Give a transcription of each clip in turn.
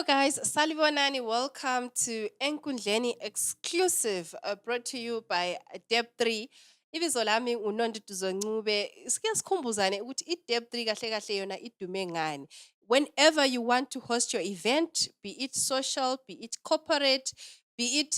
guys, Salibonani, welcome to Enkundleni exclusive brought to you by Deb3. Ibizo lami uNondido Zoncube. Sike sikhumbuzane ukuthi iDeb3 kahle kahle yona idume ngani. Whenever you want to host your event, be it social, be it corporate, be it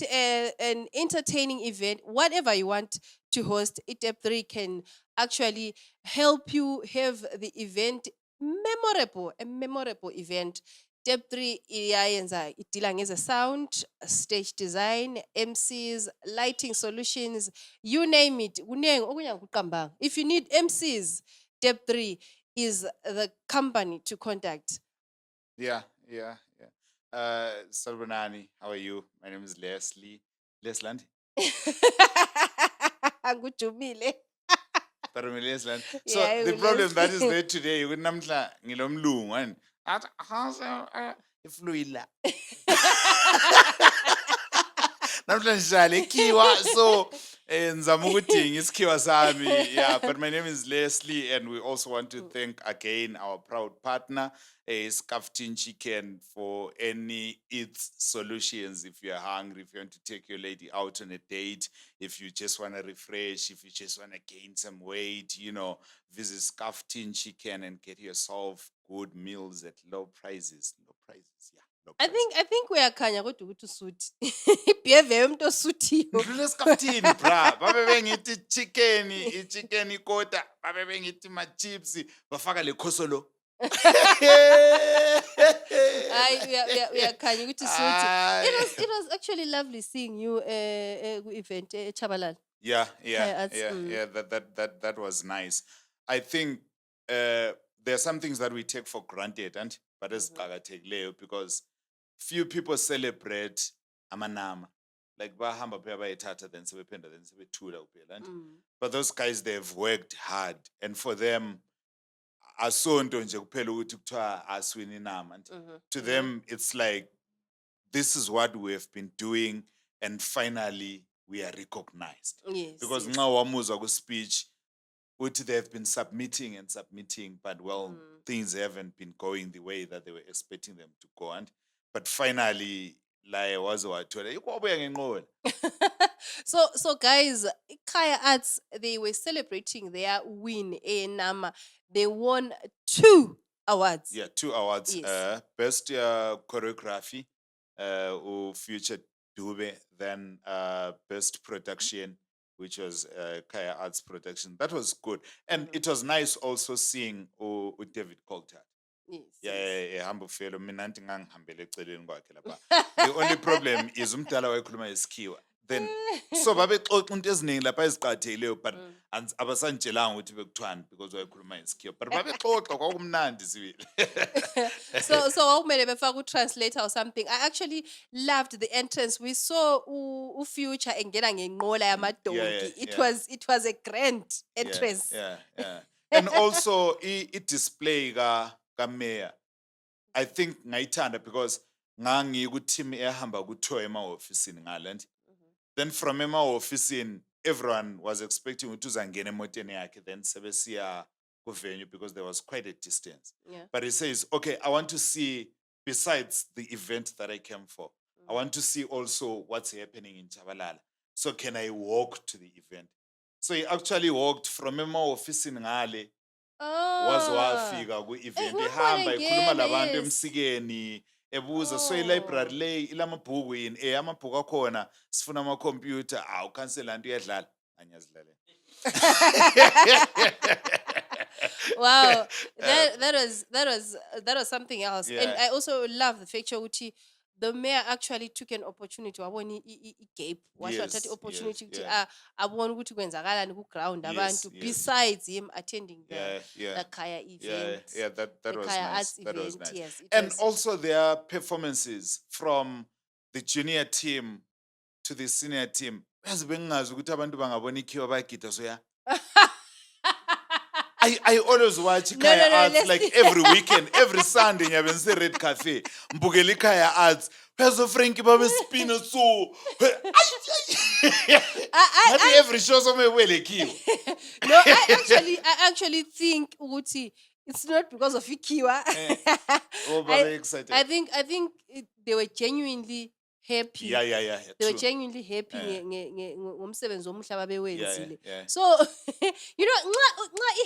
an entertaining event, whatever you want to host, iDeb3 can actually help you have the event memorable, a memorable event. Deb3 iyayenza idila ngeze sound, stage design, MCs, lighting solutions, you name it. Kunengi okunye akuqambanga. If you need MCs, Deb3 is the company to contact. Yeah. Salvanani, how are you? My name is Leslie. Lesland. Angujumile. Lesland. So Yeah, the problem that is Leslie. there today, with namhla ngilomlungu and ifluila. Namhla njale kiwa so ngizama ukudinga isikhiwa sami. Yeah, but my name is Leslie and we also want to thank again our proud partner Skaftin Chicken for any eats solutions. If you're hungry, if you want to take your lady out on a date, if you just want to refresh, if you just want to gain some weight, visit Skaftin Chicken and get yourself good meals at low prices. Low prices, yeah. Low I prices. think uyakhanya kodwa ukuthi usuthi. Ibheve yomuntu osuthiyo. Ndlule esikhaftini bra babe bengithi chicken ikota babe bengithi ma chips bafaka le khosolo. Uyakhanya ukuthi usuthi. It was actually lovely seeing you event Chabalala. Yeah. That was nice. I think there are some things that we take for granted, but as because few people celebrate amanama. Like bahamba phela bayithatha then sebephinda then sebethula kuphela. But those guys, they've worked hard, and for them asonto nje kuphela ukuthi kuthiwa aswini inama. To them it's like this is what we have been doing and finally we are recognized. Yes. Because nxa wamuzwa ku speech uthi they have been submitting, but things haven't been going the way that they were expecting them to go. But finally laye waze wathola ikwabuya ngenqola. So guys, Kaya Arts, they were celebrating their win in Nama. They won 2 awards. Yeah, 2 awards. Yes. Best choreography, Future Dube, then best production, which was Kaya Arts production. That was good. And it was nice also seeing David Coulthard. Yes. Yeah, humble fellow. Mina nti ngangihambele eceleni kwakhe lapha. The only problem is umdala wayekhuluma isikhiwa. Then so babexoxa into eziningi lapha eziqathekileyo but abasantshela ukuthi bekuthiwani because wayekhuluma isikhiwa. But babexoxa kwakumnandi sibili. So wakumele befaka u-translator or something. I actually loved the entrance. We saw uFuture engena ngenqola yamadonki. It was a grand entrance. Yeah. And also i-display ka-mayor, I think ngayithanda because ngangiku-team ehamba kuthiwa ema-ofisini ngale. Then from ema-ofisini, everyone was expecting ukuthi uzangena emotweni yakhe then sebesiya ku-venue because there was quite a distance. Yeah. But he says, okay, I want to see, besides the event that I came for, I want to see also what's happening in Chabalala. So can I walk to the event? So he actually walked from ema-ofisini ngale waze wafika ku-event ehamba ekhuluma labantu emsikeni ebuza so i-library le ilamabhuku yini amabhuku akhona sifuna ama-computer ukhansela nto iyadlala anyazilalela. Wow, that was something else. Yeah. And I also love the fact ukuthi the mayor actually took an opportunity wabona i-gap wathatha i-opportunity ukuthi abone ukuthi kwenzakalani ku-ground abantu besides him attending the Kaya event. Yeah, that was Kaya nice. Arts That was event, nice. yes, And also their performances from the junior team to the senior team. Yazi bengingazi ukuthi abantu bangabona ikhiwa bayagida so I always watch Kaya Arts like every weekend, every Sunday ngiyabe ngise Red Cafe. Mbukela Kaya Arts. Phezu Frankie babe spin so. I every show some wele kiwo. No, I actually think ukuthi it's not because of Ikiwa. Oh, I, very excited. I think they were genuinely happy. Yeah, They were true. genuinely happy Eh. ngomsebenzi omuhle ababewenzile. Yeah. So you know,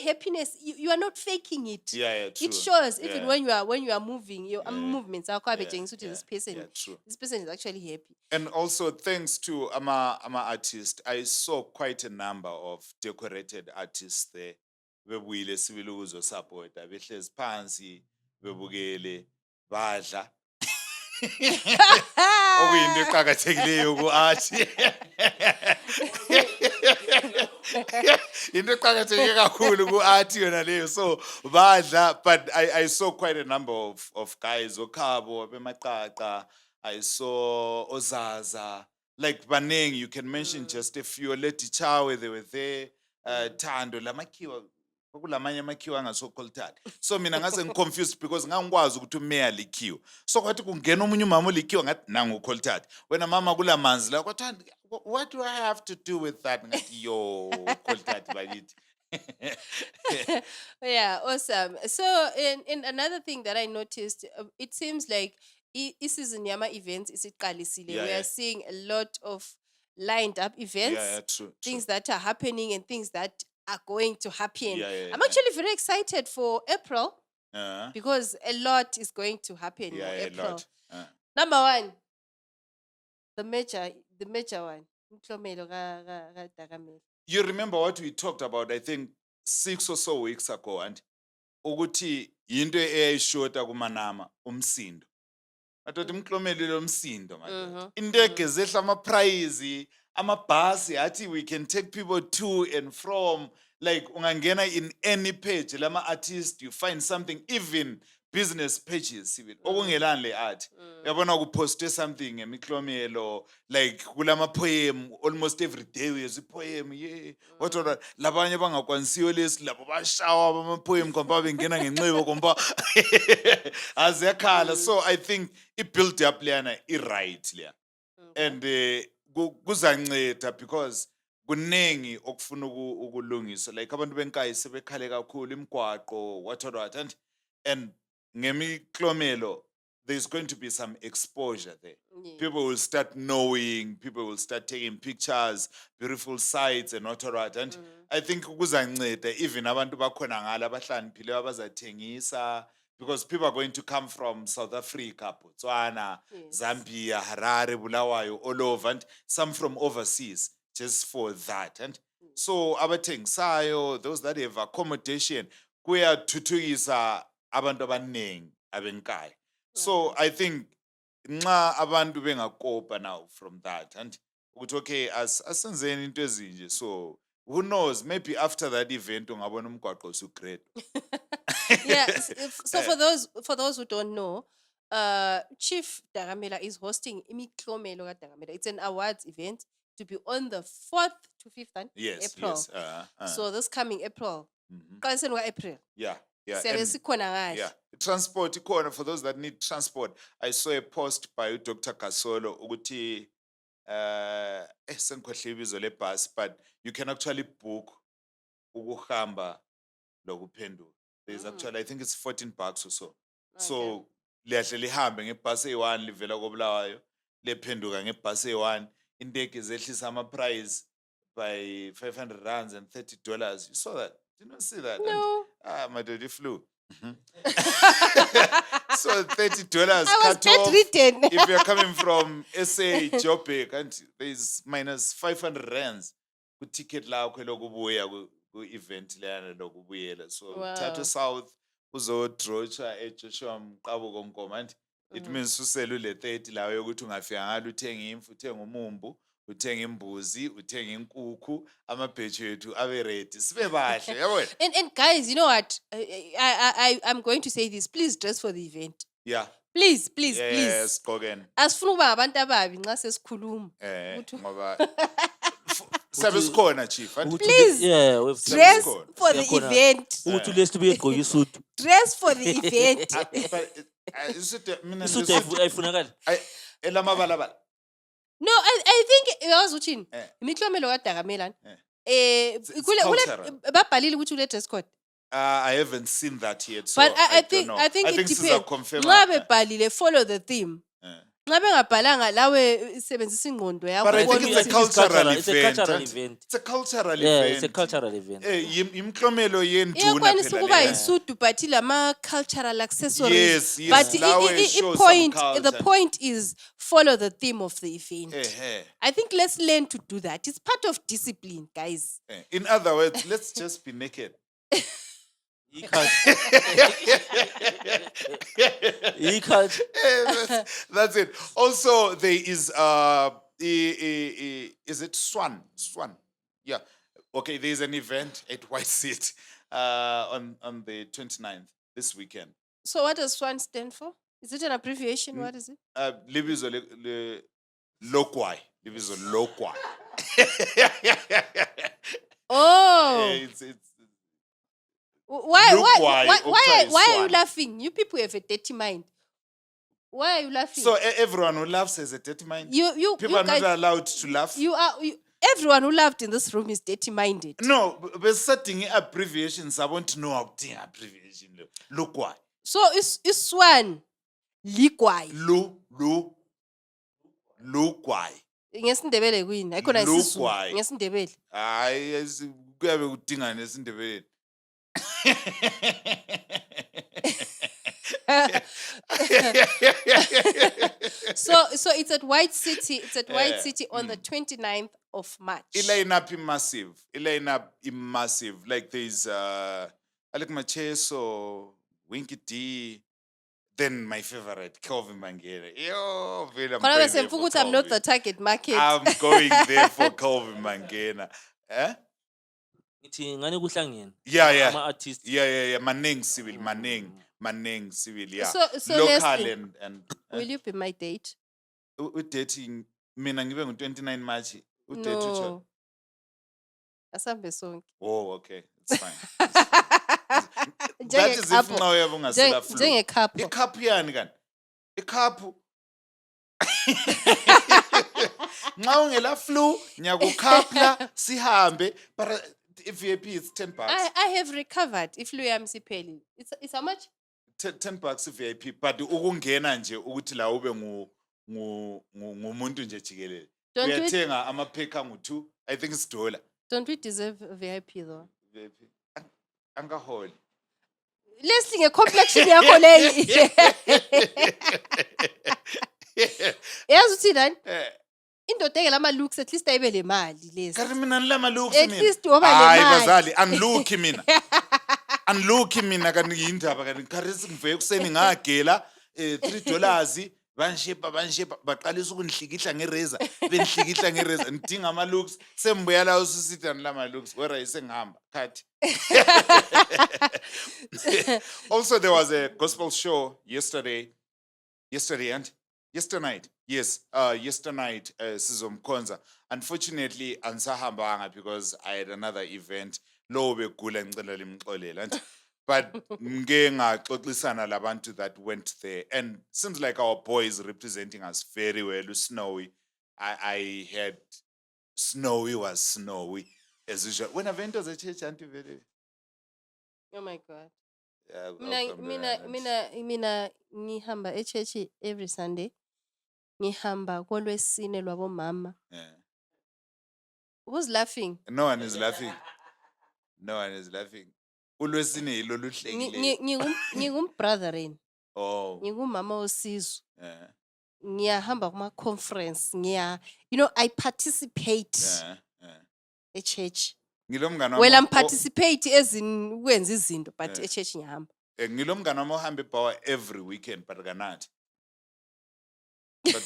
happiness you are not faking it. Yeah, true. It shows even Yeah. when you are moving, your movements are quite Yeah, this yeah, true. this person is actually happy. And also, thanks to ama artist, I saw quite a number of decorated artists there. Bebuyile sibili ukuzosupporta, behlezi phansi, bebukele, badla. Okuyinto eqakathekileyo ku-art. Into eqakatheke kakhulu ku-art yona leyo. So badla, but I saw quite a number of guys, Okhabo, Bemaqaqa, I saw Ozaza, like Baneng, you can mention just a few. Leti Chawe, they were there. Tando, Lamakiwa, kulamanye amakhiwa angaso-coltard. So mina ngase ngi-confused because ngangikwazi ukuthi umeya likhiwa. So kwathi kungena omunye umama olikhiwa ngathi nangu ucoltard. Wena mama kula manzi la kwathi what do I have to do with that? Ngathi yo coltard bakithi. Yeah, awesome. So, in another thing that I noticed, it seems like season Yama events is we Yeah. are seeing a lot of lined up events, Yeah, true. things that are happening and things that are going to happen. Yeah, I'm actually very excited for April Uh, because a lot is going to happen in yeah, a April. lot. Number one, the major one. Mtlomelo ka Dagamel. You remember what we talked about, I think 6 or so weeks ago, and ukuthi yinto eyayishota kumanama umsindo. Madoda imklomelo lomsindo madoda. Indege zehla ama-prize, amabhasi athi we can take people to and from, like ungangena in any page lama artist you find something, even business pages sibili okungelani le art. Yabona kuposte something ngemiklomelo, like kulama poem almost every day uyezwa poem, yeah what labanye bangakwanisiyo lesi labo bashawa ama poem komba bengena ngenxibo komba azekhala. So I think it built up lana right leya, and kuzanceda because kuningi okufuna ukulungiswa, like abantu benkayi sebekhale kakhulu imigwaqo what and ngemiklomelo there's going to be some exposure there. Yeah. People will start knowing, people will start taking pictures, beautiful sights and what and I think kuzanceda even abantu bakhona ngala abahlaniphile abazathengisa, because people are going to come from South Africa, Botswana, Yes. Zambia, Harare, Bulawayo, all over, and some from overseas just for that. And so abathengisayo, those that have accommodation, kuyathuthukisa abantu abaningi abenkayi. So I think nxa abantu bengakopa now from that, and ukuthi okay asenzeni into ezinje, so who knows, maybe after that event ungabona umgwaqo usugreat. Yeah. So for those who don't know, Chief Dagamela is hosting Imiklomelo ka Dagamela. It's an awards event to be on the 4th to 5th Yes, April. yes. So this coming April. Qaliseni April. Yeah. Siyabe And sikhona kahle. yeah, transport ikhona for those that need transport. I saw a post by Dr. Kasolo ukuthi sengikhohle ibizo lebus, but you can actually book ukuhamba lokuphenduka. There's actually, I think it's $14 or so. So liyahle lihambe ngebhasi eyi-1 livela koBulawayo lephenduka ngebhasi eyi-1, indege zehlisa ama-price by 500 rands and $30. You saw that? Did not see that? No. My daddy flew. So $30 I was cut off. bedridden. If you're coming from SA, Joburg, and there's minus 500 rands ku ticket lakho lokubuya ku-event leyana lokubuyela. So Wow. Tato South uzodrotsha eJoshua Mqabuko Nkomo, and it means usele ule 30 lawo yokuthi ungafika ngalo uthenge imfu, uthenge umumbu, uthenge imbuzi, uthenge inkukhu, amabheji ethu abe ready. Sibe bahle, yabona? And guys, you know what? I'm going to say this. Please dress for the event. Yeah. Please, please, Yes, please. Gogen. Asifuna ukuba ngabantu ababi nxa sesikhuluma. Ukuthi- Ngoba sabe sikhona chief, and Please, Yeah, we've Dress Siyakhona. for the Siyakhona. event. ukuthi lesibe egqoke isudu. Dress for the event. but mina Isudu lisudu- ayifunakali. elamabalabala. No, I think yazi uthini? Eh. Imiklomelo ka Dagamela. It's cultural. Babhalile ukuthi ule dress code. I haven't seen that yet, so But I don't think know. I think it Siza depends. confirm. Nxa bebhalile follow the theme. Eh. Nxa bengabhalanga lawe sebenzisa ingqondo yakho But I ubone think I it's a think ukuthi- cultural it's a event. cultural Auntie. event. It's a cultural Yeah, event. it's a cultural event. Imklomelo yenduna iyakwanisa phela ukuba leya. yisudu but ilama cultural accessories. Yes, yes, But lawe i- show some point, the culture. point is follow the theme of the event. Eh. I think let's learn to do that. It's part of discipline, guys. In other words, let's just be naked. I-culture. I-culture. That's it. Also, there is is it Swan? Swan. Yeah. Okay, there's an event at White City on the 29th this weekend. So what does SWAN stand for? Is it an abbreviation? What is it? Libizo lokwai. Libizo lokwai. Oh, It's why Look why why Oprah is why are you SWAN. laughing? You people have a dirty mind. Why are you laughing? so everyone who laughs has a dirty mind. you People are guys, not allowed to laugh. everyone who laughed in this room is dirty minded. No, but setting abbreviations, I want to know how to abbreviation. Look why. So it's SWAN ligwayi. Look why. Ngesindebele kuyini? Ayikhona isizulu. Lugwayi. Ngesindebele. Hayi kuyabe kudinga nesindebeleni. So it's at White City. It's at White Yeah. City on the 29th of March. I-line-up massive. I-line-up massive. Like there's Alec Macheso, Winky D, then my favorite, Kelvin Mangera. Yo, Vele, I'm Khona going bese there mfuna for ukuthi I'm not the Kelvin. target market. I'm going there for Kelvin Mangena. Eh? Ngithi ngane kuhlangene. Yeah. Ama-artists. Yeah. Maneng civil, Maneng civil, yeah. So Local Leslie, and will you be my date? dating mina ngibe ngu-29 March. Udate utsho. No. Asambe sonke. Oh, okay. It's fine. That is if Njengekapho. nxa uyabe ungasela flu. Njengekapho. Ikhaphu yani kani? Ikhaphu. Nxa ungela flu, ngiyakukhapla sihambe, but i-VIP is $10. I have recovered if flu yami sipheli. It's how much? $10 i-VIP, but ukungena nje ukuthi la ube ngumuntu nje jikelele. Uyathenga amaphekha ngu-2, I think it's $1. Don't we deserve a VIP though? VIP. Angaholi. Leslie nge-complexion yakho leyi. Yazi uthi nani? Indoda engela ama-looks at least ayibe le mali lezi. Kanti mina ngilama looks At mina. least woba Hayi nemali. bazali, angilukhi mina. Angilukhi mina kanti yindaba kanti ngikharisi ngivuye kuseni ngagela $3 banshipa baqalisa ukungihlikihla ngereza bengihlikihla ngereza ngidinga ama looks sembuya la ususithi anilama looks where is engihamba khathi. Also there was a gospel show yesterday and yesternight. Yes, yesternight sizomkhonza. Unfortunately ansahambanga because I had another event lo begula ngicela limxolela. But ngeke ngaxoxisana labantu that went there, and seems like our boy is representing us very well. Snowy, I heard Snowy was snowy as usual. When event was a church, auntie very. Oh my God. Yeah, welcome there, auntie. Mina ngihamba e-church every Sunday. Ngihamba kolwesine lwabomama. Yeah. Who's laughing? No one is laughing. No one is laughing. Ulwesine yilo luhlekile. Ngingumbrother-in. Oh. Ngingumama wosizwe. Yeah. Ngiyahamba kuma-conference. I participate e-church. Ngilo mngani Well, I'm wami participate ukwenza izinto but e-church ngiyahamba. ngilo mngani wami ohamba eBhawa every weekend but kanathi. But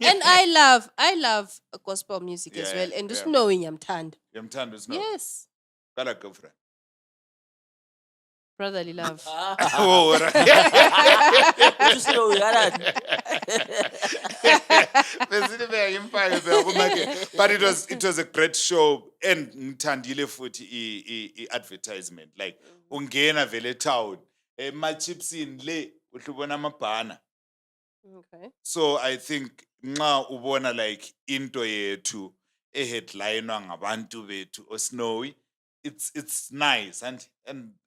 And I love gospel music as Yeah, well. And yeah. just knowing yamthanda. yamthanda Snow. Yes. Kala girlfriend. Brotherly love. Oh, right. Uthi Snow uyalani? Besine ngimfake phela kumarket. But it was a great show and ngithandile futhi i-advertisement like ungena vele town ema-chipsini le uhlubona amabhana. Okay. So I think nxa ubona like into yethu headlinewa ngabantu bethu oSnowy it's nice and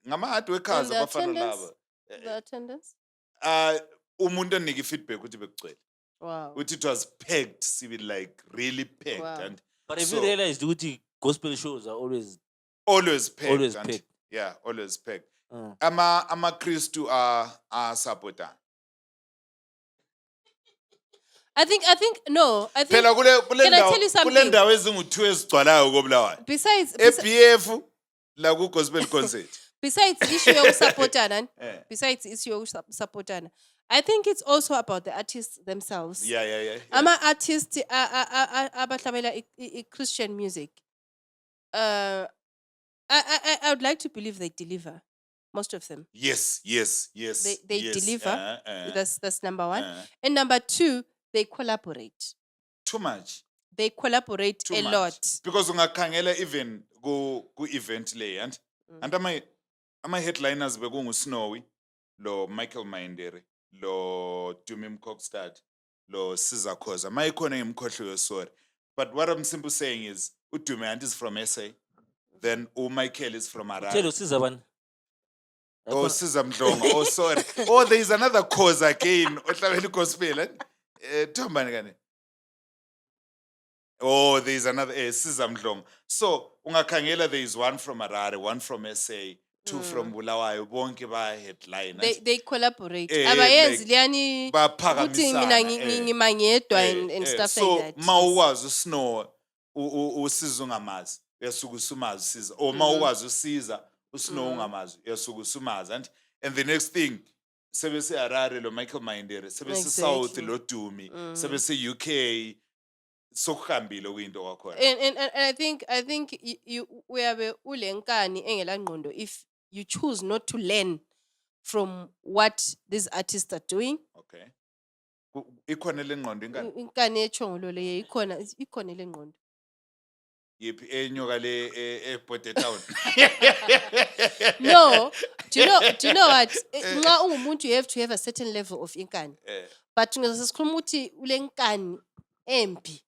ngama-hard workers And the abafana attendance? laba. The attendance? Umuntu onike feedback ukuthi bekugcwele. Wow. Which it was packed, see, like really packed Wow. and But have so- you realized ukuthi gospel shows are always always packed. Always and- packed. Yeah, always packed. uh, Ama-Kristu are supporter. I think no. I think Phela kule Can I tell you something? ndawo ezingu-2 ezigcwalayo koBulawayo. besides eBF la ku-gospel concert. besides issue yokusupportana, Eh. besides issue yokusupportana, I think it's also about the artists themselves. Yeah. Ama-artists abahlabela Christian music. I would like to believe they deliver. Most of them. Yes. They yes. deliver. That's number one. uh. And number two, they collaborate. Too much. They collaborate Too a much. lot. Because ungakhangela even ku-event le and ama-headliners bekungu-Snowy, lo Michael Mindere, lo Dumi Mkokstad, lo Siza Khoza. Mayikhona ngimkhohlwe sorry. But what I'm simply saying is uDumi and is from SA. Then Michael is from tell Harare. usiza bani? Oh, Siza Mdlongo. Oh, sorry. Oh, there is another cause again. Ohlabela gospel. Thombani kani? Oh, there is another Siza Mdlongo. So, ungakhangela there is one from Harare, one from SA, two from Bulawayo, bonke ba headline. They collaborate. Eh, Abayenzi like, liyani ukuthi mina ngima ngedwa and stuff so, like that. mawuwazi uSnow usiza ungamazi, uyasuka usumazi usiza. Or mawuwazi usiza uSnow ungamazi, uyasuka usumazi. And the next thing, sebese Harare lo Michael Mindere, sebese South Exactly. lo Dumi, sebese UK, sokuhambile kuyinto kwakhona. And I think uyabe ulenkani engelangqondo if you choose not to learn from what these artists are doing. Okay. Ikhona lengqondo ingane. Inkani echongolo le ikhona lengqondo. Yiphi enyoka le eBode Town. No, do you know what? Nxa ungumuntu you have to have a certain level of inkani. But ngesikhuluma ukuthi ulenkani embi.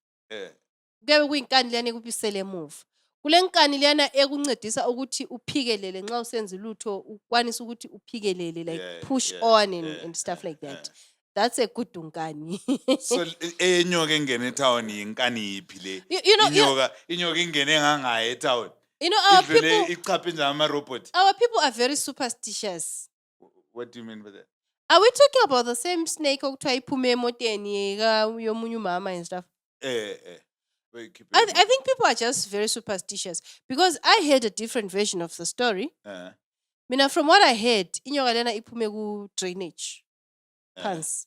Kuyabe kuyinkani liyana ekubisele emuva. Kule nkani liyana ekuncedisa ukuthi uphikelele nxa usenza lutho ukwanisa ukuthi uphikelele like push on and stuff like that. That's a good nkani. So enyoka engene etown yinkani yiphi le? You know, Inyoka ingene engangaye etown. our Idlule people ichaphe njani ama-robot. are very superstitious. What do you mean by that? Are we talking about the same snake okuthiwa iphume emoteni yomunye umama and stuff? Wait, keep I it. think people are just very superstitious because I heard a different version of the story. Mina from what I heard, inyoka lena iphume ku drainage phansi.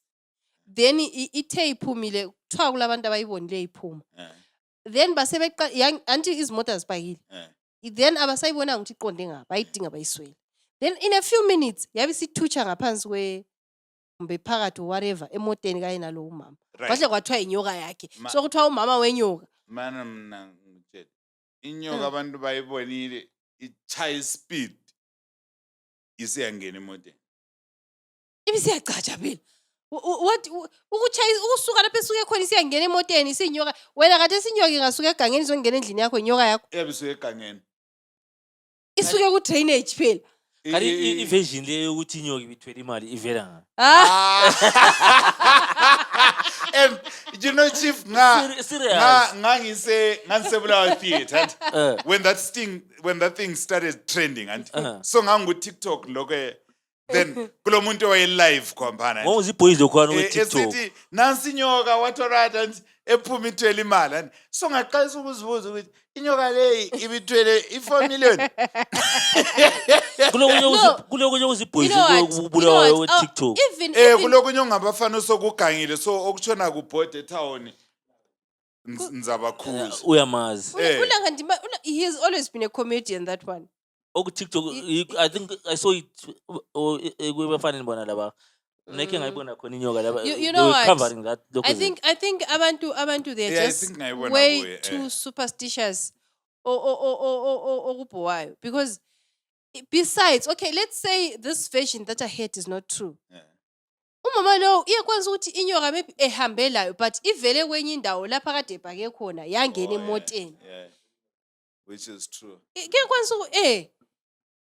Then ithe iphumile kuthiwa kulabantu abayibonile iphuma. Then basebeqa anti izimota zibhakile. Then abasayibona ukuthi iqonde ngapha bayidinga bayiswele. Then in a few minutes yabe sithutsha ngaphansi kumbe phakathi whatever emoteni kanye nalo umama. Right. Kwahle kwathiwa inyoka yakhe. Ma- So kuthiwa umama wenyoka. Mana mna ngitshela. Inyoka abantu bayibonile ichaya speed isiyangena emoteni. Ibisiyacatsha phela. What ukusuka lapha esuke khona isiyangena emoteni isinyoka wena kade isinyoka ingasuka egangeni izongena endlini yakho inyoka yakho Yabisuke egangeni. isuke ku drainage phela. kanti i-version le yokuthi inyoka ibithwele imali ivela ngaphi? And you know Chief Serious. ngangisebulawayo theatre and when that thing started trending and so ngangu TikTok lokho then kulo muntu owaye live khwampana Ngoba zibhoyizi lokhwana ku-TikTok. esithi nansi inyoka what alright and ephuma ithwele imali and so ngaqalisa ukuzibuza ukuthi inyoka le ibithwele i4 million. kulokunye uzibhoyizi You know kubulawayo what? ku-TikTok. Even Kulokunye ongabafana osokugangile so okutshona kuBode Town nzabakhuza. Uyamazi. Ulanga Ndimba he has always been a comedian, that one. TikTok, I think I saw it kwebafaneni bona laba. Neke ngayibona khona inyoka laba. You They know were what? covering that. I think abantu they're Yeah, I just think ngayibona way kuye, too superstitious okubhowayo because besides, okay, let's say this version that I heard is not true. Umama lo iyakwazi ukuthi inyoka maybe ehambelayo but ivele kwenye indawo lapha kade ebhake khona yangena emoteni. which is true. Ke kwanisa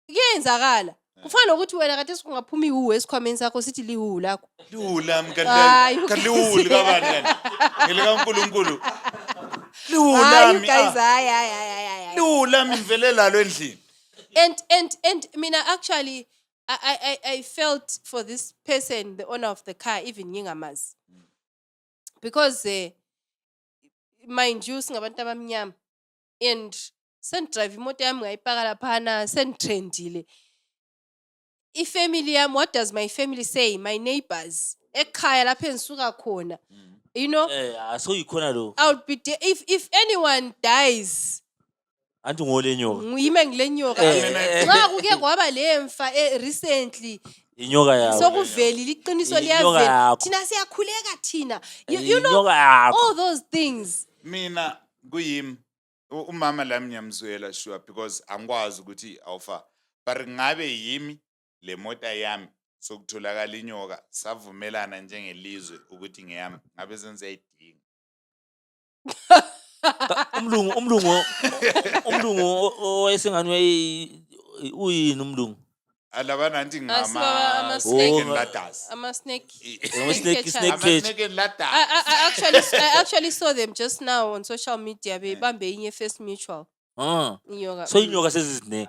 kuyenzakala. Kufana nokuthi wena kade singaphuma ihuwe esikhwameni sakho sithi lihuwu lakho. Liwulami Hayi, kaliwuli kabani kanti. Ngilika uNkulunkulu. You Liwulami. guys, ay. Liwulami ngivele lalo endlini. And mina actually I felt for this person, the owner of the car, even ngingamazi. Because mind you singabantu abamnyama and sendrive imoto yami ngayipaka laphana senditrendile. Ifamily yami, what does my family say? My neighbors ekhaya lapho engisuka khona. You know, so ikhona lo I would be if anyone dies, anti ngole nyoka ngiyime ngilenyoka. Nxa kuke kwaba lemfa recently, inyoka yawo sokuvelile iqiniso Inyoka liyavela. yakho. Thina siyakhuleka thina. You know inyoka yakho all those things. Mina kuyimi umama lami ngiyamzwela sure because angikwazi ukuthi awufa. But ngabe yimi le mota yami sokutholakala inyoka savumelana njengelizwe ukuthi ngiyami ngabe senze ayidinga. umlungu owayesengani uyini umlungu Alabana anti Ama ngama snake. snake and ladders. I'm a snake. snake catcher. Ama cage. snake and ladder. I actually saw them just now on social media. Bebambe inye First Mutual. Inyoka. so inyoka seziziningi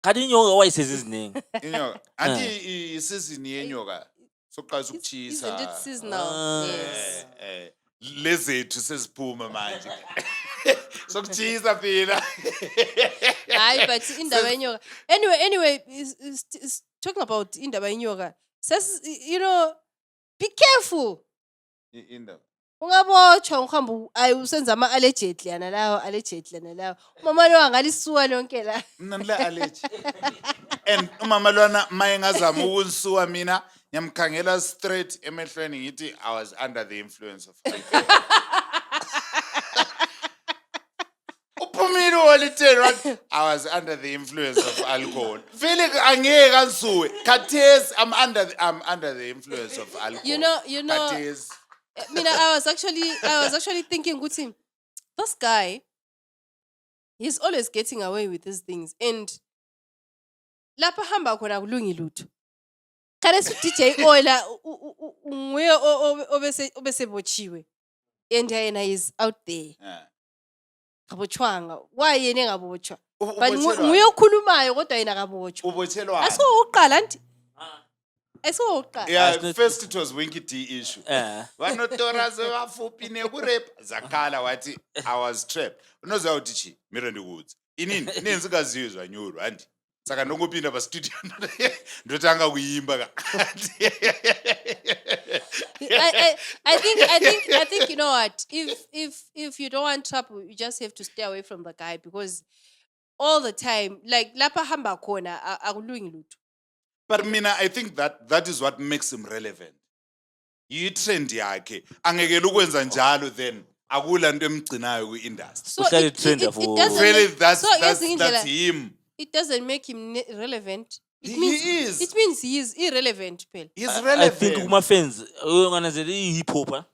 kanti inyoka wayeseziziningi Inyoka. Anti isizini yenyoka sokuqala Isn't it ukuchisa. seasonal? Yes. Lezethu seziphuma manje. Sokuchisa phela. Hayi, but indaba yenyoka. Anyway, is talking about indaba yenyoka. Says, you know, be careful. Indaba. Ungabotshwa uhambe usenza ama-allegedly yana lawo. Mama lo angalisuka lonke la. Mina ngila allergy. And umama lwana maye ngazama ukunisuka mina ngiyamkhangela straight emehlweni ngithi I was under the influence of alcohol. Uphumile olithe I was under the influence of alcohol. Vele angeke kansuwe. Khathesi I'm under the influence of alcohol. You know. Khathesi. Mina, I was actually thinking, Guti, this guy, he's always getting away with these things. And lapha hamba khona kulungi lutho. Kale su DJ Ola nguye obesebotshiwe. And yena is out there. Kabotshwanga. Why yena engabotshwa? But nguye okhulumayo kodwa yena kabotshwa. Ubotshelwa. Asikuqala nti. Asikuqala. Yeah, first it was Winky D issue. Eh. Vanotora sevafupi nekurep zakhala wathi I was trapped. Unoziva kuti chi mira ndikuudza. Inini nenzikazizwa nyoro handi. Saka ndongopinda pastudio ndotanga kuimba ka. I think you know what? If you don't want trouble, you just have to stay away from the guy because all the time, like lapha hamba khona akulungi lutho. But mina I think that is what makes him relevant. Yi-trend yakhe. Angekela ukwenza njalo then akula nto emgcinayo kwi-industry. So Uhlale it trend doesn't Really make- that's so yezinye indlela- that's him. It doesn't make him relevant. He is. It means he is irrelevant, Phil. He's I relevant. think kuma-fans uyonganazela i-hip hop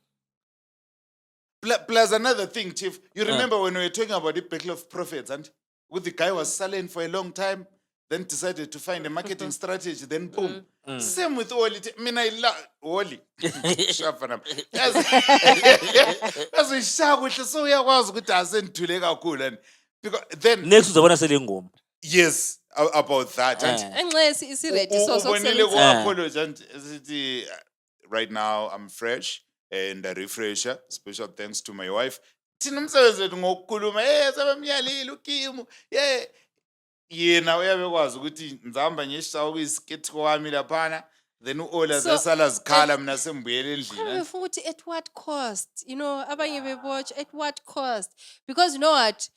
Plus another thing, Chief. You remember when we were talking about the Battle of Prophets, and with the guy was silent for a long time, then decided to find a marketing strategy, then boom. Same with Oli. I mean, I love Oli. Shafana. That's we shout with so we was good as in to leg cool and because then next uzabona sele ngoma yes about that. And Enxa isi-ready so ubonile sokusebenza. ku-apology and sithi, right now I'm fresh and a refresher. Special thanks to my wife. Thina umsebenzi wethu ngokukhuluma sebemyalile uKimu. Yena uyabekwazi ukuthi ngizahamba ngiyeshaya kuyisiketi kwami laphana then uOla So, zasala zikhala mina sembuyele endlini. Kodwa futhi at what cost? You know, abanye bebotch at what cost? Because you know what?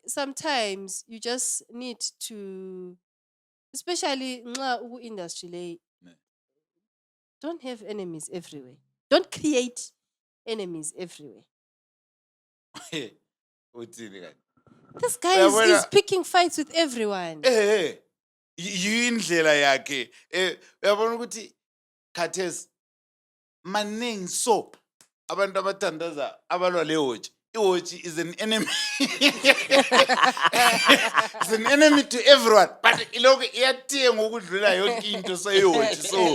Sometimes you just need to, especially nxa uku-industry le, Ne. don't have enemies everywhere. Don't create enemies everywhere. Uthini kanti? This guy Uyabona- is picking fights with everyone. Yindlela yakhe. Uyabona ukuthi khathesi maningi so abantu abathandaza abalwa lehoji iwatch is an enemy. It's an enemy to everyone. But ilokhu iyathenga ukudlula yonke into seyiwatch. So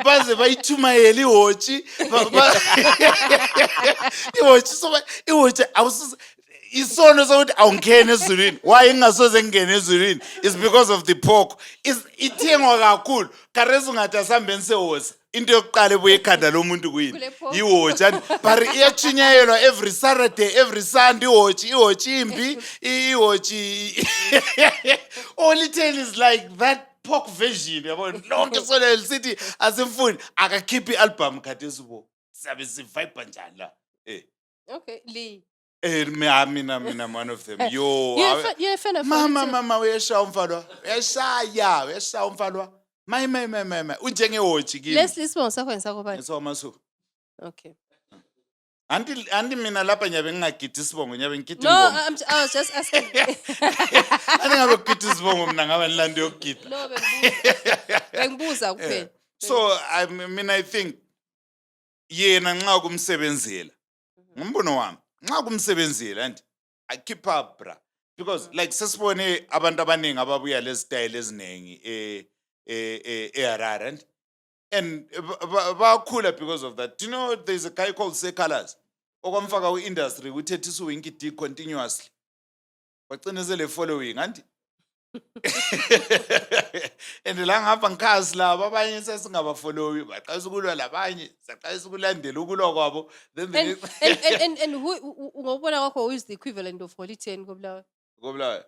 baze bayithumayela iwatch. Iwatch so iwatch awusuze isono sokuthi awungene ezulwini. Why ingasoze ngene ezulwini? It's because of the pork. Ithengwa kakhulu. Kareza ungathi asambeni sewoza. Into yokuqala ebuye ekhanda lomuntu kuyini? Kule pork. Iwatch and but iyachinyayelwa every Saturday, every Sunday iwatch imbi, iwatch. All it is like that pork version yabona. Lonke sona elisithi asimfuni akakhiphi album khathesi bo. Sabe sivibe njani la? Okay, Lee. Mina one of them. Yo. You're a fan of Mama uyashaya umfalwa. Uyashaya umfalwa. My. Unjenge watch kimi. Leslie Sibongo sakho nesakho bani? So maso. Okay. Anti mina lapha nyabe ngingagidi Sibongo nyabe ngigidi No, ingoma. I was just asking. Ani ngabe gidi Sibongo mina ngaba nilandi yokugida. No, bengibuza kuphela. So I think yena nxa kumsebenzela. Ngumbono wami. Nxa kumsebenzela and I keep up bra because like sesibone abantu abaningi ababuya lezi style ezinengi Harare and bakhula because of that. Do you know there's a guy called Sekalas okwamfaka ku-industry kuthethisa uWinky continuously bacinezele following anti and la ngapha ngikhazi laba abanye sesingabafollowi baqalisa ukulwa labanye saqalisa ukulandela ukulwa kwabo then the And who ngobona kwakho who is the equivalent of Holy 10 koBulawayo? Kobulawayo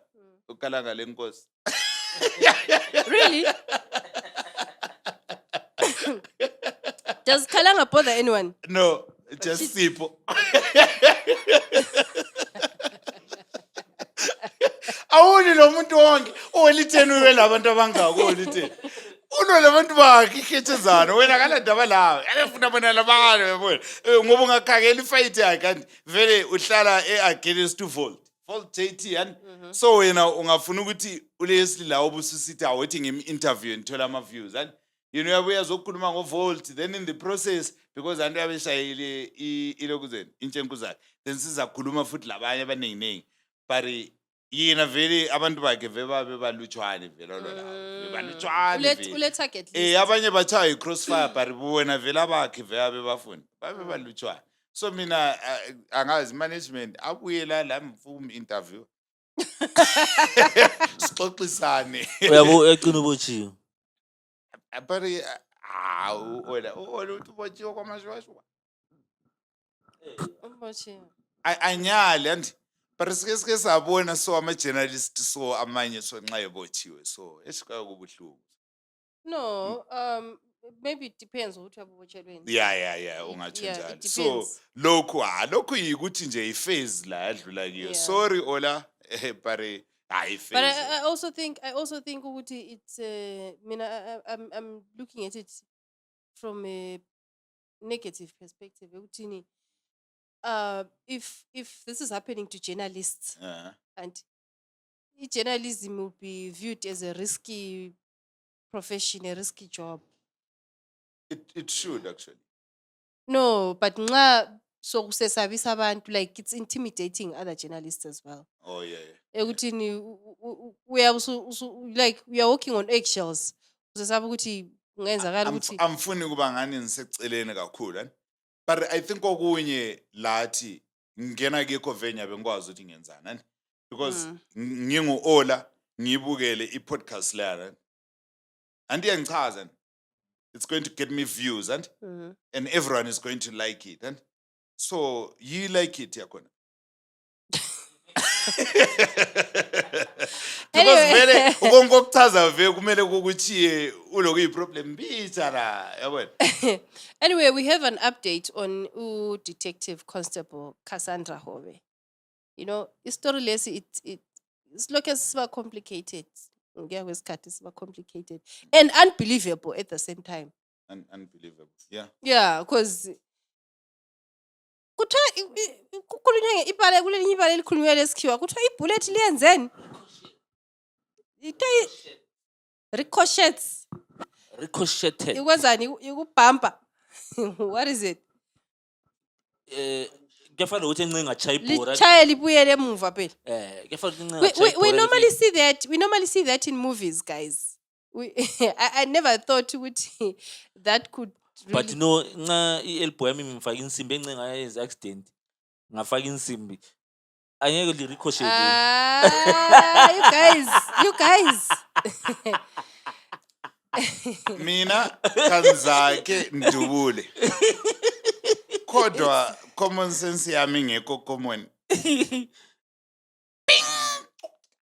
ukalanga lenkosi. Really? Does Kalanga bother anyone? No, just Sipho. Awuni lo muntu wonke olitheni uwe labantu abangaka olitheni. Uno labantu bakhe ikhethezana wena kalandaba lawo. Ayefuna bona labakane yabona. Ngoba ungakhangela ifight yakhe kanti vele uhlala against Volt JT and so wena ungafuna ukuthi uLeslie la obususithi awaiting him interview and thola ama views and you know yabuya zokukhuluma ngoVolt then in the process because antu abeshayile ilokuzeni intshenku zakhe then sizakhuluma futhi labanye abaningi but yena vele abantu bakhe vele balutshwane vele lo la balutshwane vele Ule target list. abanye bachaya iCrossfire but wena vele abakhe vele bafuni balutshwane so mina angazi management abuyela la mfumi interview sixoxisane Uyabo ecina ubotshiwe. but ola uthi botshiwe kwamashwashwa anyali and but sike sabona so ama-journalist so amanye so nxa ebotshiwe so esikaya kubuhlungu. No, maybe it depends ukuthi abubotshelweni. Yeah, ungatsho Yeah, njalo. it So depends. lokhu yikuthi nje iphase la yadlula kiyo. Yeah. Sorry Ola, but iphase. But I also think ukuthi it's mina I'm looking at it from a negative perspective. Ukuthini if this is happening to journalists and journalism will be viewed as a risky profession, a risky job. It should actually. No, but nxa sokusesabisa abantu like it's intimidating other journalists as well. Oh yeah. Ekuthini like we are walking on eggshells. Usesaba ukuthi kungenzakala ukuthi Amfuni kuba ngani ngiseceleni kakhulu and but I think okunye lathi ngena kekho venya bengikwazi ukuthi ngenzani and because ngingu Ola ngibukele iPodcast lana and iyangichaza it's going to get me views and everyone is going to like it and so you like it yakona. Because vele ukongokuchaza vele kumele kukuchiye uloku iproblem bicha la yabona. Anyway, we have an update on Detective Constable Cassandra Hobe. You know, story less it's like as complicated. It's complicated and unbelievable at the same time. Unbelievable. Yeah. Yeah, because kuthiwa kukhulunywa ibale kulelinye ibale elikhulunywa lesikhiwa kuthiwa ibullet liyenzeni ricochets Ricocheted. ikwenzani ikubhampa. What is it? Kuyafana ukuthi encinci ngachayi ibhora. lichaye libuyele emuva phela. Kuyafana ukuthi encinci We, ngachayi we ibhora. normally see that. We normally see that in movies, guys. I never thought that could But really. no, nca i-elbow yami ngifaka insimbi encinci ngayenza accident. Ngafaka insimbi. Angeke li-ricochet vele. You guys. Mina kanzake ndubule. Kodwa common sense yami ngekho common.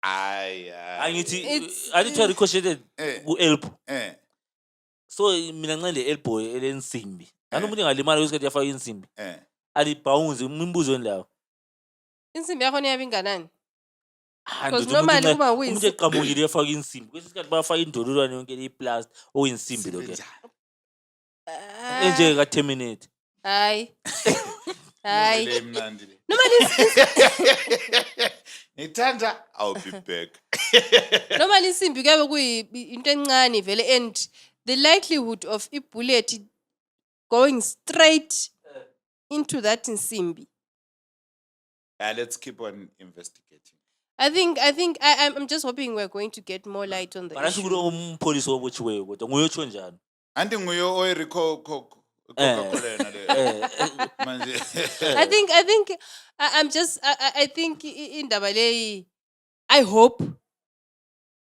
Ay. Angithi It's- kuthiwa ricocheted ku-elbow. Eh. So mina nxa le-elbow elensimbi. Umuntu engalimala kwesikhathi yafaka insimbi. Eh. Alibhawunzi imibuzo lawo. Insimbi yakho yabe inganani? Because normally uma umuntu eqamukile yafaka insimbi. Kwesinye isikhathi bayafaka indololwane yonke le-plast okuyinsimbi lokho. Enje ka-terminate. Hayi. Hayi. Le mnandi le. Normally Ngithanda I'll be back. normally insimbi kuyabe kuyinto encane vele, and the likelihood of a bullet going straight into that insimbi. Let's keep on investigating. I'm just hoping we're going to get more light on the Mara issue. sikulo umpholisi obotshiweyo kodwa nguye otsho njalo. Anti nguye oyiRico Coca-Cola na le. Manje. I think indaba leyi, I hope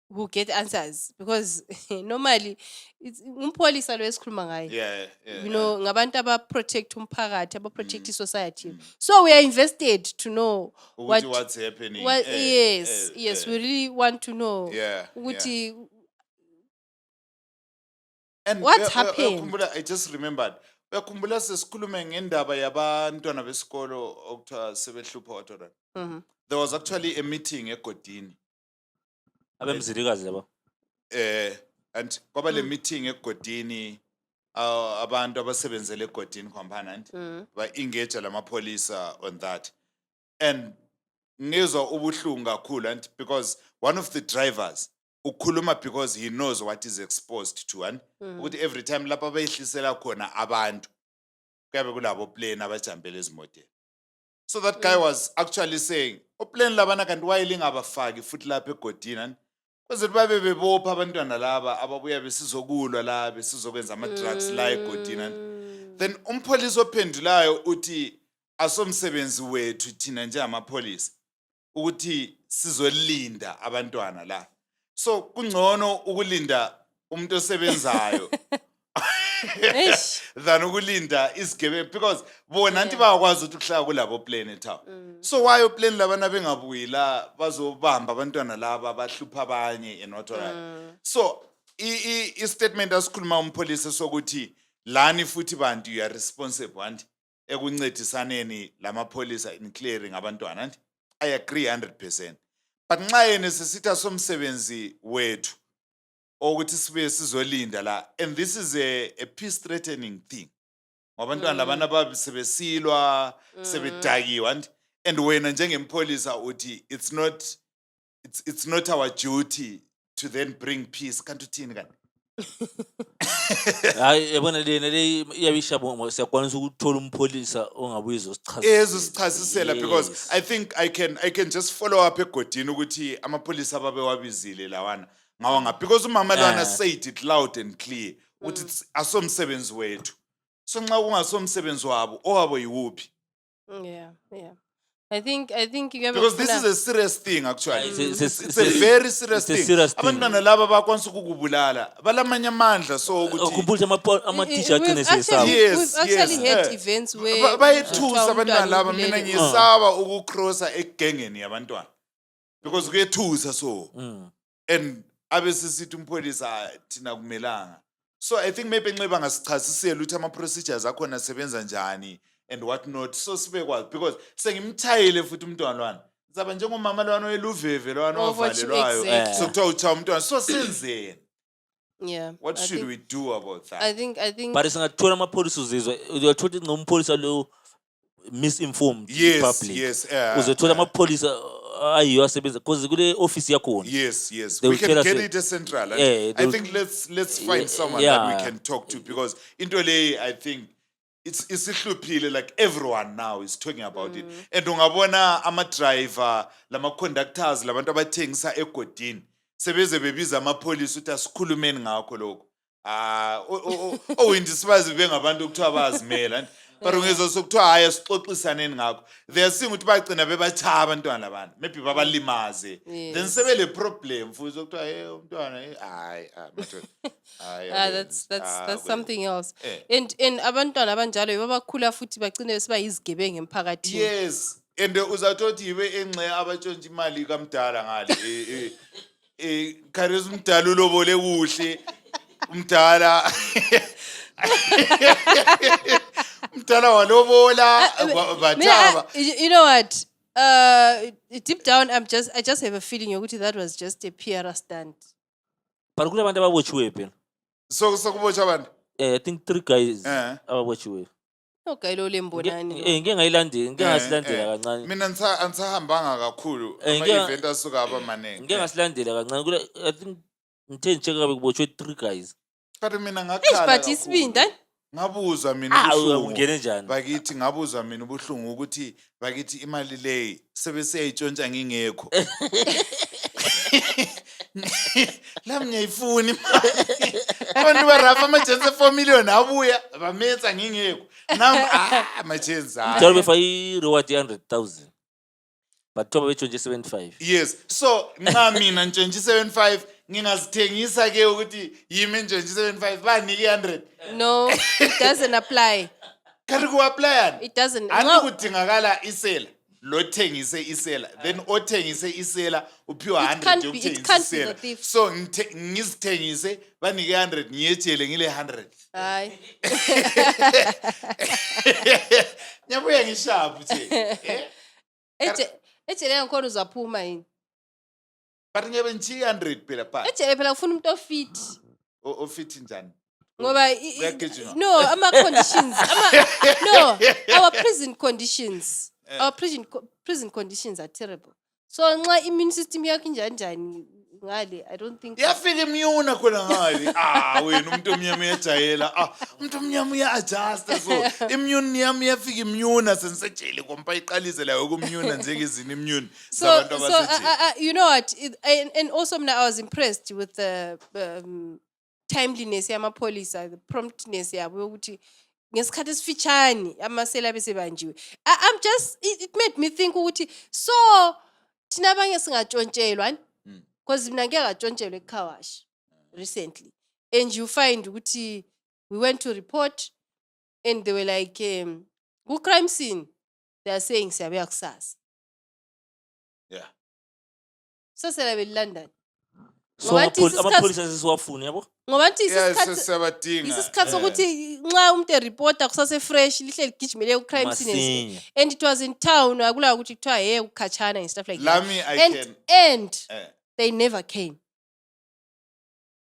we'll get answers, because normally it's umpholisa lo esikhuluma ngaye. Yeah. You know, ngabantu aba-protect umphakathi, aba-protect i-society. So we are invested to know What's happening. yes, we really want to know. Yeah. Ukuthi And What happened? uyakhumbula, I just remembered. Uyakhumbula sesikhulume ngendaba yabantwana besikolo okuthiwa sebehlupha whatever. Mhm. There was actually a meeting egodini. Abemzilikazi labo. And kwaba le meeting egodini abantu abasebenzele egodini component ba engage lamapholisa on that. And ngizwa ubuhlungu kakhulu, and because one of the drivers ukhuluma because he knows what is exposed to, and ukuthi every time lapha bayihlisela khona abantu kuyabe kulabo plane abajambele ezimoteni. So that guy was actually saying, plane labana kanti why lingabafaki futhi lapha egodini, and kwenzela babe bebopha abantwana laba ababuya besizokulwa la besizokwenza ama-drugs la egodini. And then umpholisa ophendulayo uthi asomsebenzi wethu thina njengamapholisa ukuthi sizolinda abantwana la. So kungcono ukulinda umuntu osebenzayo Eish. than ukulinda isigebengu, because bona anti bayakwazi ukuthi ukuhlala kulabo plane ethawu. So why plane labana bengabuyi la bazobamba abantwana laba abahlupha abanye and what right. So I statement asikhuluma umpholisa sokuthi lani futhi bantu you are responsible and ekuncedisaneni lamapholisa in clearing abantwana, and I agree 100%. But nxa yena sesitha somsebenzi wethu ukuthi sibe sizolinda la, and this is a peace threatening thing. Ngabantwana labana basebesilwa sebedakiwe, and wena njengempholisa uthi it's not our duty to then bring peace. Kanti uthini kanti? Hayi yabona lena le iyabishabo siyakwanisa ukuthola umpholisa ongabuyizo Sichasisela, because I think I can just follow up egodini ukuthi amapholisa ababewabizile lawana ngawanga, because umama lwana said it loud and clear ukuthi asomsebenzi wethu. So nxa kungasomsebenzi wabo owabo yiwuphi? Yeah. I think you Because this is a serious thing actually. It's a very serious it's a thing. serious thing. Abantwana laba bakwanisa ukukubulala balamanye amandla, so ukuthi ukhumbula ama-teacher agcine sesaba. Yes, we've actually yes, had events where bayethusa abantwana laba. umntwana Mina ubulele. ngiyesaba ukukrosa egengeni yabantwana because kuyethusa so. And abesisithi umpholisa thina kumelanga. So I think maybe nxa bangasichasisela ukuthi ama-procedures akhona asebenza njani and what not, so sibekwazi, because sengimthayile futhi umntwana lwana ngizaba njengomama lwana oyeluveve lwana Of what you ovalelwayo exactly. sokuthiwa utshaya umntwana, so senzeni. Yeah. What should we do about that? I think But singathola amapholisa uzizwa uyathola ukuthi ngompholisa lo misinformed Yes, public. yes, Uzothola amapholisa ayiyo asebenza because kule office yakhona. Yes, They we will can tell us get it. it central. And Yeah, I think let's find someone that we yeah. can talk to, because into le I think it's isihluphile, like everyone now is talking about it. And ungabona ama-driver, lama-conductors, labantu abathengisa egodini, sebeze bebiza amapolisi ukuthi asikhulumeni ngakho lokho. Owindisibazi bengabantu okuthiwa bayazimela. But ungezwa sokuthiwa hayi asixoxisaneni ngakho. They are seeing ukuthi bagcina bebatshaya abantwana labantu. Maybe babalimaze. Then sebele problem futhi sokuthiwa hey umntwana hayi madoda. That's something else. Eh. And abantwana abanjalo babakhula futhi bagcine besiba yizigebengu emphakathini. Yes. And uzathothi yiwe enxe abatshontsha imali kamdala ngale. Khares umdala ulobole kuhle. Umdala. Umdala walobola batshaba. You know what? Deep down, I just have a feeling yokuthi that was just a PR stunt. But kulabantu ababotshiwe phela. So kubotsha abantu. I think 3 guys Eh. ababotshiwe. Okay, lo lembonani. Ngeke ngasilandela kancane. Mina ansahambanga kakhulu ama ngeke- event asuka aba manene. Ngeke ngasilandela kancane. I think ngithe ngicheck kabe kubotshwe 3 guys. But mina ngakhala. But isibinda. Ngabuzwa mina ubuhlungu. Ungene njani? Bakithi ngabuzwa mina ubuhlungu ukuthi bakithi imali le sebeseyayitshontsha ngingekho. Lami ngiyayifuna imali. Abantu barafa amajensi 4 million abuya bametsa ngingekho. Nami amajensi. Mtholo befa i-reward 100,000. But thoba betshontshe 75. Yes. So nxa mina ntshontshe 75 ngingazithengisa ke ukuthi yimi ntshontshe 75 banike 100. No, it doesn't apply. Kanti ku-apply It doesn't. Ani No. kudingakala isela lo thengise isela then othengise isela uphiwa 100 It can't be yokuthengisa the isela. thief. So ngizithengise banike 100 ngiyetshele ngile 100. Hayi. Ngiyabuya ngishapu nje. Ejele ngikhona uzaphuma yini? But ngiyabe ngichiya 100 phela phansi. Ejele phela ufuna umuntu ofit. Ofit njani? Ngoba Kuyagijima. no, ama conditions, no, our prison conditions. Our prison conditions are terrible. So nxa immune system yakho injani ngale, I don't think Yafika imyuna khona ngale. Wena umuntu omnyama uyajayela. Umuntu omnyama uya-adjusta so imyuni yami yafika imyuna sensejele kompa iqalise la ukumyuna njengezini imyuni zabantu abasejele. you know what? And also I was impressed with the timeliness yamapolisa, the promptness yabo ukuthi ngesikhathi esifitshane amasela besebanjiwe. I'm just it made me think ukuthi so thina abanye singatshontshelwa because mina ngeke ngatshontshelwa eKhawashi recently, and you find ukuthi we went to report and they were like ku crime scene they are saying siyabuya kusasa. Yeah. Sasela beLondon. So amapholisa sesiwafuni yabo. Ngoba nti Yes, isikhathi siyabadinga. isikhathi sokuthi nxa umuntu ereporta kusase fresh lihle ligijimele ku crime scene Masinya. and it was in town akula ukuthi kuthiwa hey ukhatshana and stuff like that. Lami I can. And Eh. they never came.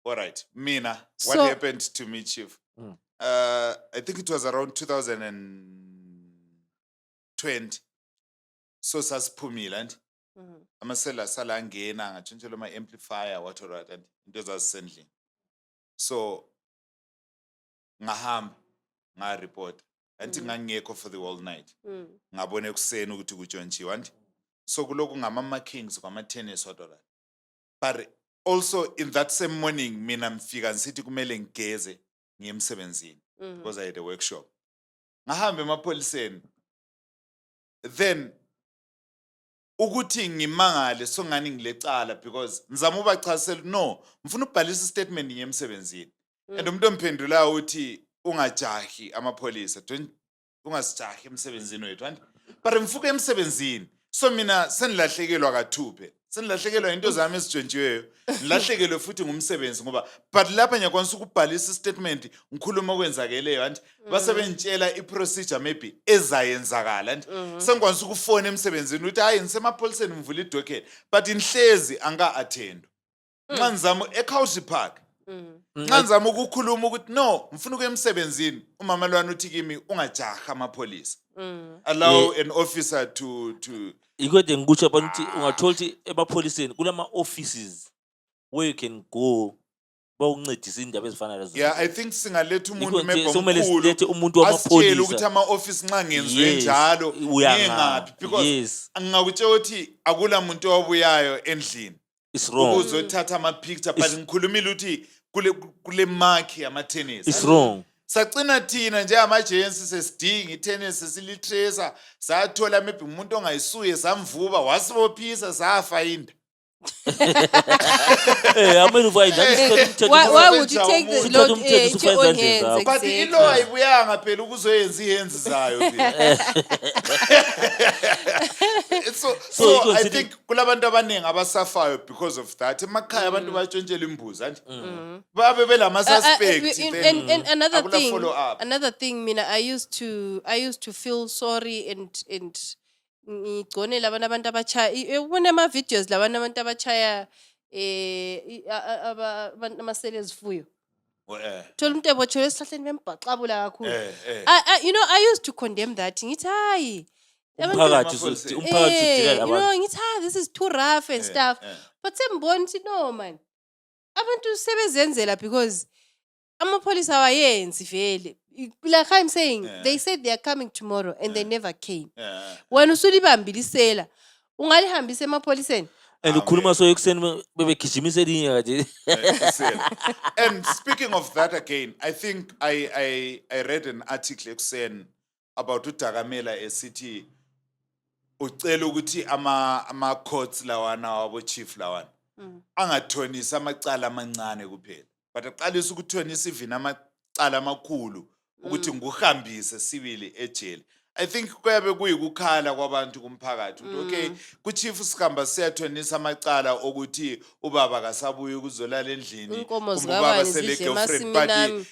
All right. Mina, what So- happened to me, Chief? Mm. I think it was around 2020. So sasiphumile and Mhm. amasela sala angena ngatshontshelwa ama-amplifier what and into ezazisendlini. So ngahamba ngareport anti ngangekho for the whole night. Mm. Ngabona ekuseni ukuthi kutshontshiwe and so kulokhu ngama-markings kwama-tennis what. But also in that same morning mina mfika ngisithi kumele ngigeze ngiye emsebenzini Mhm. because I had a workshop. Ngahamba emapholiseni. Then ukuthi ngimangale so ngani ngilecala because ngizama ubachasela no mfuna ubhalisa statement ngiye emsebenzini. And umuntu omphendulayo uthi ungajahi amapholisa ungasijahi emsebenzini wethu and but mfuka emsebenzini so mina senilahlekelwa kathuphe senilahlekelwa into zami ezitshontshiweyo nilahlekelwe futhi ngumsebenzi ngoba but lapha ngiyakwanisa ukubhalisa statement ngikhuluma okwenzakeleyo and base bentshela iprocedure maybe ezayenzakala and sengikwanisa ukufona emsebenzini uthi hayi ngisemapholiseni ngivula idocket but inhlezi anga attend nxa ngizama eCountry Park nxa ngizama ukukhuluma ukuthi no ngifuna ukuya emsebenzini umama lwana uthi kimi ungajaha amapholisa allow an officer to Ikode ngikutsho abantu ukuthi ungathola ukuthi emapholiseni kulama offices where you can go bawuncedisa indaba ezifana lezo. Yeah, I think singaletha umuntu Yikho nje maybe sokumele omkhulu silethe umuntu asitshele ukuthi wamapholisa. ama-office nxa ngenziwe Yes, njalo uya ngeke ngaphi ngaphi, because yes. ngingakutshela ukuthi akula muntu owabuyayo endlini It's wrong. ukuzothatha ama-picture but ngikhulumile ukuthi kule mark yama-tennis It's wrong. sagcina thina njengamajensi sesidinga itennis sesilitracer sathola maybe umuntu ongayisuye samvuba wasibophisa safayinda. Amele ufind that Why would you take the Umthetho load umthetho into usufaka your own ezandleni hands? zakho. but Exactly. ilo ayibuyanga phela ukuzoyenza ihenzi zayo phela. So you I consider- think kulabantu abaningi abasafayo because of that. Emakhaya abantu batshontshela imbuzi anti babe belama-suspect then And another akula thing, follow up. Mina, I used to feel sorry and ngigcone labana abantu abachaya ubona ama-videos labana abantu abachaya amaseli ezifuyo thola umuntu ebotshelwe esihlahleni bembhaxabula kakhulu. I used to condemn that ngithi hayi Umphakathi Amapholisa. usudila labantu. ngithi this is too rough and stuff. But sembona ukuthi no man, abantu sebezenzela because amapholisa awayenzi vele. Like I'm saying, they said they are coming tomorrow and they never came. Wena usulibambile isela, ungalihambisa emapholiseni. And ukhuluma so ekuseni bebegijimisa elinye kanje. And speaking of that again, I think I read an article ekuseni about uDakamela esithi ucela ukuthi ama courts lawana wabo chief lawana angathonisa amacala amancane kuphela but aqalisa ukuthonisa even amacala amakhulu ukuthi nguhambise sibili ejele. I think kuyabe kuyikukhala kwabantu kumphakathi ukuthi okay kuchief sikhamba siyathonisa amacala okuthi ubaba kasabuye ukuzolala endlini Inkomo kumbe zikabani ubaba zidla sele-girlfriend, emasimini but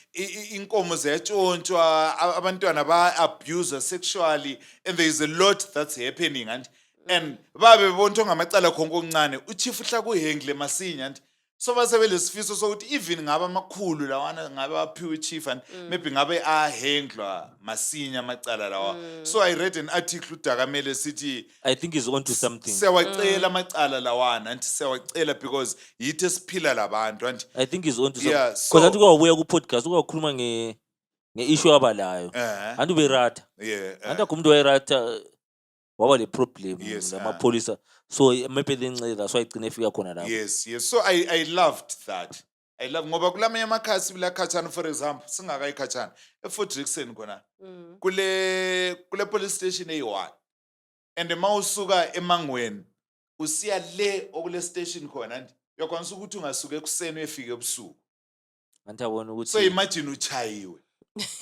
inkomo ziyatshontshwa abantwana ba-abuswa sexually and there is a lot that's happening and babe bonto ngamacala khonke okuncane uchief uhla kuhengile masinya so basebelesifiso sokuthi even ngabe amakhulu lawana ngabe aphiwe chief and maybe ngabe ahenglwa masinya amacala lawa. So I read an article uDakamele sithi I think he's onto something. siyawacela amacala lawana and siyawacela because yithi esiphila labantu and I think he's onto something. Yeah, Because so- anti kwabuya ku-podcast ukakhuluma nge-issue abalayo. Anti uberata. Anti akumuntu wayerata waba le problem Yes, namapholisa. So maybe lenceda that's why igcine efika khona lapho. yes so I loved that. I love ngoba kulamanye amakhasi bila khatshana for example singakayikhatshana eFort Jackson khona kule police station eyi-1 and mawusuka emangweni usiya le okule station khona and uyakwanisa ukuthi ungasuka ekuseni uyefika ebusuku. Anti abona So ukuthi imagine uchayiwe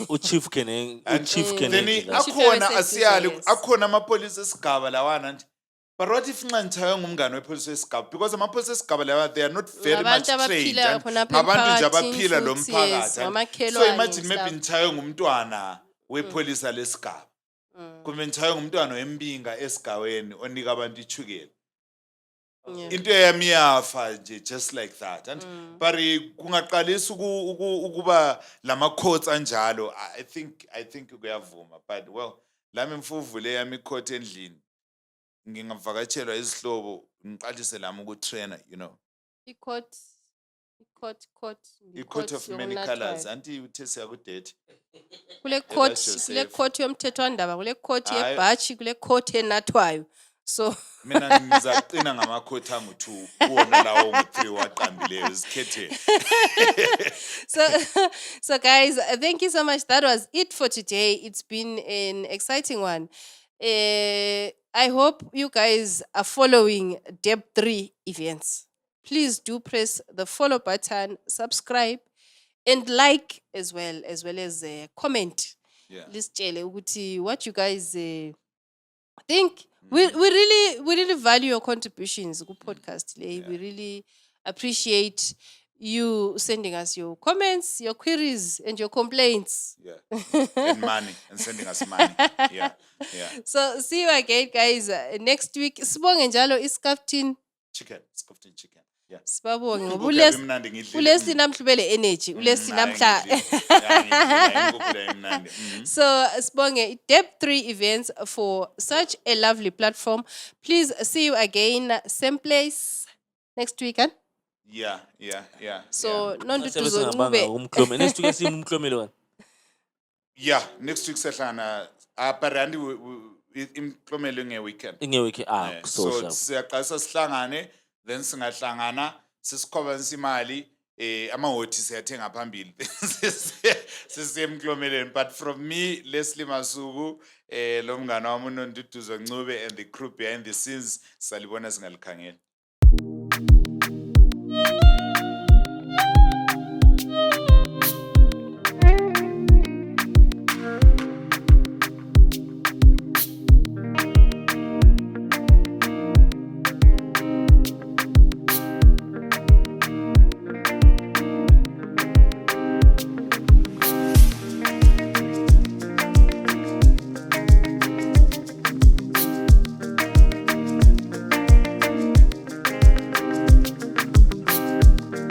uchief can then Chief akhona yabe asiyali safety, yes. akhona amapholisa esigaba lawana nje. But what if nxa ngitshaywe ngumngane wepholisa esigaba because amapholisa esigaba lawa they are not very much Ngabantu trained abaphila and khonapha ngabantu nje emphakathini abaphila lo futhi, yes, mphakathi and so ngamakhelwane imagine and maybe stuff. ngitshaywe ngumntwana wepholisa lesigaba kumbe ngitshaywe ngumntwana wembinga esigaweni onika abantu ichukela. Yeah. Into yami yafa nje just like that and but kungaqalisa ukuba lama courts anjalo. I think kuyavuma but well lami mfuvule yami court endlini ngingavakatshelwa izihlobo ngiqalise lami ukutrainer I-court i-court of many colors anti uthe siyakudate kule Joseph. court yomthethwandaba, kule court Hayi. yebhashi, kule court enathwayo. So mina ngizaqina ngama-court angu-2 kuwona lawo ngu-3 waqambileyo zikhethele. so guys, thank you so much. That was it for today. It's been an exciting one. I hope you guys are following Deb3 events. Please do press the follow button, subscribe, and like as well as comment. Yeah. Lisitshele ukuthi what you guys think. We really value your contributions to podcast. We really appreciate you sending us your comments, your queries, and your complaints. Yeah. And money and sending us money. Yeah. So see you again, guys, next week. Sibonge njalo iskaftin. Chicken, scoffed chicken. Yeah. Sibabonge ngoba Inkukhu yami imnandi ngiyidlile. uLeslie namhlubele energy. uLeslie namhla. So Sibonge Deb3 events for such a lovely platform. Please see you again, same place next week. Yeah. So Nondudu Siyabe singabanga Ncube, umklomelo. Next week simumklomelo wena. Yeah, next week sehlangana apparently imklomelo nge-weekend. Ingewiki So social. siyaqalisa sihlangane then singahlangana sisikhobanisa imali amahoti siyathenga phambili sisemklomeleni, but from me Leslie Masuku lo mngane wami uNonduduzo Ncube and the crew behind the scenes salibona singalikhangela.